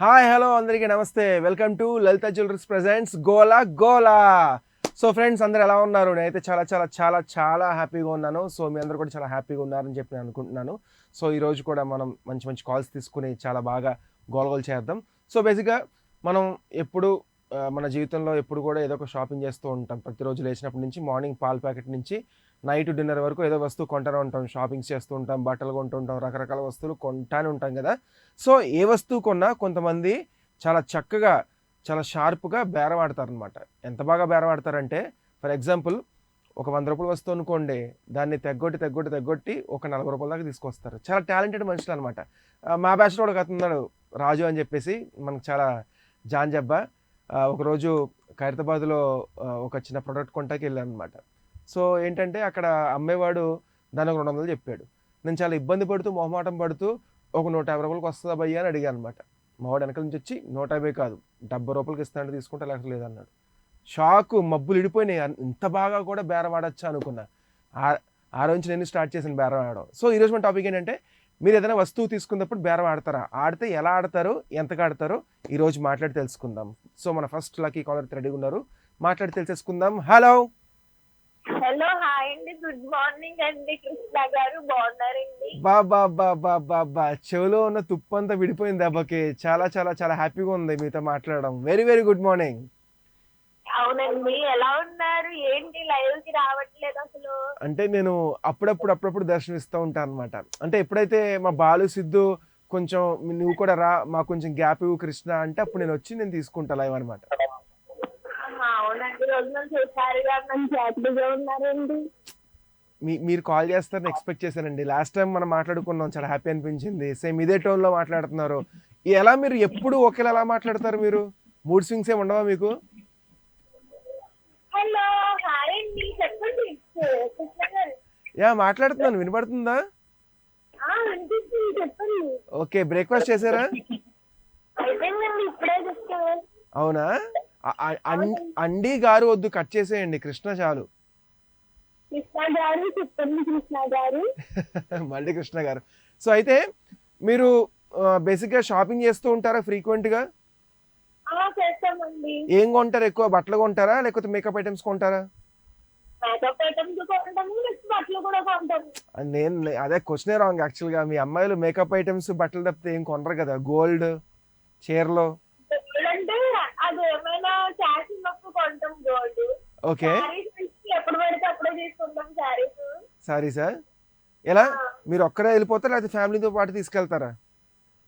Hi hello అందరికీ నమస్తే. Welcome to Lalitha jewellers presents Gola Gola. So friends అందరూ ఎలా ఉన్నారు? నేనైతే చాలా చాలా చాలా చాలా హ్యాపీగా ఉన్నాను. సో మీ అందరూ కూడా చాలా హ్యాపీగా ఉన్నారని చెప్పి నేను అనుకుంటున్నాను. సో ఈరోజు కూడా మనం మంచి మంచి కాల్స్ తీసుకుని చాలా బాగా గోలగోలు చేద్దాం. సో బేసిక్గా మనం ఎప్పుడు మన జీవితంలో ఎప్పుడు కూడా ఏదో ఒక షాపింగ్ చేస్తూ ఉంటాం. ప్రతిరోజు లేచినప్పటి నుంచి మార్నింగ్ పాల ప్యాకెట్ నుంచి నైట్ డిన్నర్ వరకు ఏదో వస్తువు కొంటానే ఉంటాం. షాపింగ్స్ చేస్తూ ఉంటాం, బట్టలు కొంటూ ఉంటాం, రకరకాల వస్తువులు కొంటానే ఉంటాం కదా. సో ఏ వస్తువు కొన్నా కొంతమంది చాలా చక్కగా చాలా షార్ప్గా బేరం ఆడతారనమాట. ఎంత బాగా బేరం ఆడతారంటే, ఫర్ ఎగ్జాంపుల్ ఒక 100 రూపాయల వస్తువు అనుకోండి, దాన్ని తెగ్గొట్టి ఒక 40 రూపాయల దాకా తీసుకొస్తారు. చాలా టాలెంటెడ్ మనుషులు అనమాట. మా బ్యాచ్లో ఒక అతను ఉన్నాడు, రాజు అని చెప్పేసి, మనకు చాలా జాంజబ్బా. ఒకరోజు ఖైరతాబాద్లో ఒక చిన్న ప్రోడక్ట్ కొంటాకి వెళ్ళాను అనమాట. సో ఏంటంటే అక్కడ అమ్మేవాడు దాని ఒక 200 చెప్పాడు. నేను చాలా ఇబ్బంది పడుతూ మొహమాటం పడుతూ ఒక 150 రూపాయలకి వస్తుందా భయ్యా అని అడిగాను అనమాట. మావాడు వెనకాల నుంచి వచ్చి 150 కాదు 70 రూపాయలకి ఇస్తానంటే తీసుకుంటే లేకపోతే లేదన్నాడు. షాకు, మబ్బులు ఇడిపోయినాయి. ఇంత బాగా కూడా బేరం ఆడచ్చా అనుకున్నా. ఆ రోజు నేను స్టార్ట్ చేసిన బేరం ఆడడం. సో ఈరోజు మన టాపిక్ ఏంటంటే, మీరు ఏదైనా వస్తువు తీసుకున్నప్పుడు బేరం ఆడతారా? ఆడితే ఎలా ఆడతారు, ఎంతగా ఆడతారో ఈరోజు మాట్లాడి తెలుసుకుందాం. సో మన ఫస్ట్ లక్కీ కాలర్ రెడీగా ఉన్నారు, మాట్లాడి తెలిసేసుకుందాం. హలో హలో, హాయ్ అండి, గుడ్ మార్నింగ్ అండి. కృష్ణ గారు బాగున్నారండి? బా చెవిలో ఉన్న తుప్పంతా విడిపోయింది దెబ్బకి. చాలా చాలా చాలా హ్యాపీగా ఉంది మీతో మాట్లాడడం. Very very good morning. అవునండి, ఎలా ఉన్నారు? ఏంటి లైవ్ కి రావట్లేదు అసలు? అంటే నేను అప్పుడప్పుడు దర్శనం ఇస్తూ ఉంటాను అనమాట. అంటే ఎప్పుడైతే మా బాలు సిద్ధు కొంచెం నువ్వు కూడా రా, మాకు కొంచెం గ్యాప్ ఇవ్వు కృష్ణ అంటే, అప్పుడు నేను వచ్చి నేను తీసుకుంటా లైవ్ అనమాట. అవునండి, రోజు నుంచి చూసారుగా, మంచి హ్యాపీగా ఉన్నారండి. మీరు కాల్ చేస్తారని ఎక్స్పెక్ట్ చేశానండి. లాస్ట్ టైం మనం మాట్లాడుకున్నాం, చాలా హ్యాపీ అనిపించింది. సేమ్ ఇదే టోన్లో మాట్లాడుతున్నారు. ఎలా మీరు ఎప్పుడు ఒకేలా ఎలా మాట్లాడతారు? మీరు మూడ్ స్వింగ్స్ ఏమి ఉండవా మీకు? హలో, హాయ్ అండి, చెప్పండి కృష్ణ గారు. యా మాట్లాడుతున్నాను, వినపడుతుందా? వినిపిస్తుంది, చెప్పండి. ఓకే, బ్రేక్ఫాస్ట్ చేశారా? అయిపోయిందండి, ఇప్పుడే చూస్తాను. అవునా? అండి గారు వద్దు, కట్ చేసేయండి, కృష్ణ చాలు. కృష్ణ గారు చెప్పండి, కృష్ణ గారు. మళ్ళీ కృష్ణ గారు. సో అయితే మీరు బేసిక్గా షాపింగ్ చేస్తూ ఉంటారా ఫ్రీక్వెంట్గా? చేస్తామండి. ఏం కొంటారు ఎక్కువ? బట్టలు కొంటారా లేకపోతే మేకప్ ఐటమ్స్ కొంటారా? మేకప్ ఐటమ్స్ కొంటాము, నెక్స్ట్ బట్టలు కూడా కొంటాము. నేను అదే క్వశ్చనే రాంగ్ యాక్చువల్గా. మీ అమ్మాయిలు మేకప్ ఐటమ్స్ బట్టలు తప్పితే ఏం కొనరు కదా? గోల్డ్ చీరలో అంటే అది ఏమైనా క్యాష్ ఉన్నప్పుడు కొంటాం గోల్డ్. ఓకే, ఎప్పుడు పడితే అప్పుడే తీసుకుంటాం శారీస్. Sorry sir. ఎలా మీరు ఒక్కరే వెళ్ళిపోతారా లేకపోతే ఫ్యామిలీతో పాటు తీసుకెళ్తారా?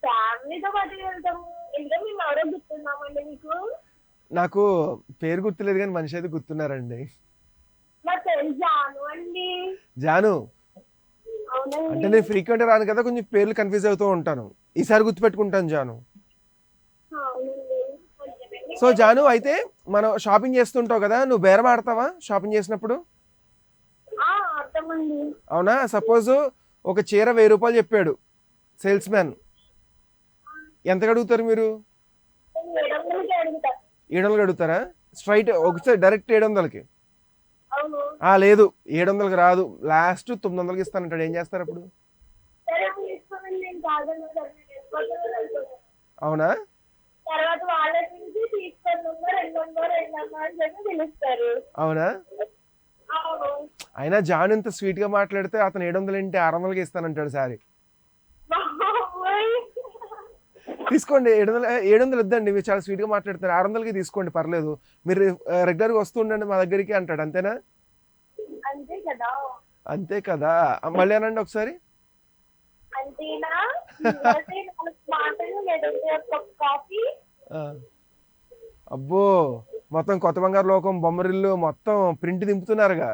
ఫ్యామిలీతో పాటు వెళ్తాము. ఇంకా మేము ఎవరో గుర్తున్నామండి మీకు? నాకు పేరు గుర్తులేదు కానీ మనిషి అయితే గుర్తున్నారండి. నాకు తెలుసు, జాను అండి. జాను అంటే అవునండి. నేను ఫ్రీక్వెంట్ రాను కదా, కొంచెం పేర్లు కన్ఫ్యూజ్ అవుతూ ఉంటాను. ఈసారి గుర్తుపెట్టుకుంటాను జాను. అవునండి. సో జాను, అయితే మనం షాపింగ్ చేస్తుంటావు కదా, నువ్వు బేరం ఆడతావా షాపింగ్ చేసినప్పుడు? అర్థమండి. అవునా? సపోజ్ ఒక చీర 1000 రూపాయలు చెప్పాడు సేల్స్ మ్యాన్, ఎంతకు అడుగుతారు మీరు? 700కి అడుగుతా. 700 అడుగుతారా? స్ట్రైట్ ఒకసారి డైరెక్ట్ 700కి? అవును. లేదు, 700కి రాదు, లాస్ట్ 900కి ఇస్తానంటాడు. ఏం చేస్తారు అప్పుడు? సరే తీసుకోండి, నేను కాదని వెళ్ళిపోతాను. అవునా? తర్వాత వాళ్ళ నుంచి తీసుకున్నామో 200 అని చెప్పి పిలుస్తారు. అవునా? అవును. అయినా జాన్ ఇంత స్వీట్ గా మాట్లాడితే అతను 700 ఏంటి 600కి ఇస్తానంటాడు సారీ. తీసుకోండి, 700 వద్దండి, మీరు చాలా స్వీట్ గా మాట్లాడతారు, 600కి తీసుకోండి పర్లేదు, మీరు రెగ్యులర్గా వస్తూ ఉండండి మా దగ్గరికి అంటాడు. అంతేనా? అంతే కదా. అంతే కదా. మళ్ళీ అనండి ఒకసారి. అంతేనా? మాటలు లేదంటే కాఫీ. అబ్బో, మొత్తం కొత్త బంగారు లోకం బొమ్మరిల్లు మొత్తం ప్రింట్ దింపుతున్నారుగా.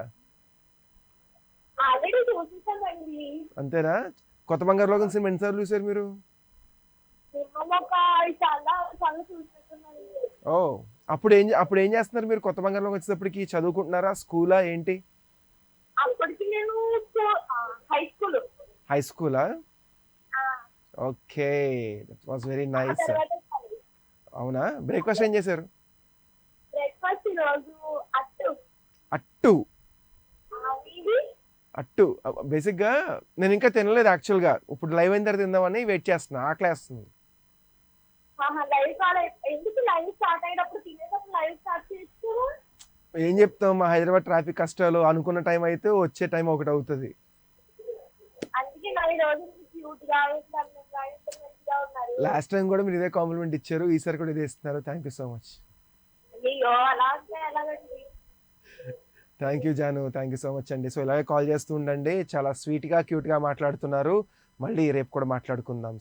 ఆల్రెడీ చూసేసామండి. అంతేనా? కొత్త బంగారు లోకం సినిమా ఎన్నిసార్లు చూసారు మీరు? చాలా చాలా చూసేస్తున్నాను. ఓ, అప్పుడు ఏం చేస్తున్నారు మీరు? కొత్త బంగారు లోకం వచ్చేటప్పటికి చదువుకుంటున్నారా, స్కూలా ఏంటి? అప్పటికి నేను హై స్కూల్. హై స్కూలా? Okay, that was very nice. అవునా? బ్రేక్ఫాస్ట్ ఏం చేశారు? బ్రేక్ఫాస్ట్ ఈరోజు అట్టు. అట్టు? ఇది అట్టు బేసిక్గా నేను ఇంకా తినలేదు యాక్చువల్గా. ఇప్పుడు లైవ్ అయిన తర్వాత తిందామని వెయిట్ చేస్తున్నా, ఆకలేస్తుంది. లైవ్ కాల్ ఎందుకు లైవ్ స్టార్ట్ అయినప్పుడు తినేటప్పుడు లైవ్ స్టార్ట్ చేస్తారు? ఏం చెప్తాం, మా హైదరాబాద్ ట్రాఫిక్ కష్టాలు. అనుకున్న టైం అయితే వచ్చే టైం ఒకటి అవుతుంది. అందుకే నా ఈ రోజు క్యూట్ గా అందంగా ఇంటర్నెట్ గా ఉన్నారు. లాస్ట్ టైం కూడా మీరు ఇదే కాంప్లిమెంట్ ఇచ్చారు, ఈసారి కూడా ఇదే ఇస్తున్నారు. Thank you so much. అయ్యో అలా అంటే ఎలాగండి? థ్యాంక్ యూ జాను, థ్యాంక్ యూ సో మచ్ అండి. సో ఇలాగే కాల్ చేస్తూ ఉండండి. చాలా స్వీట్గా క్యూట్గా మాట్లాడుతున్నారు. మళ్ళీ రేపు కూడా మాట్లాడుకుందాం.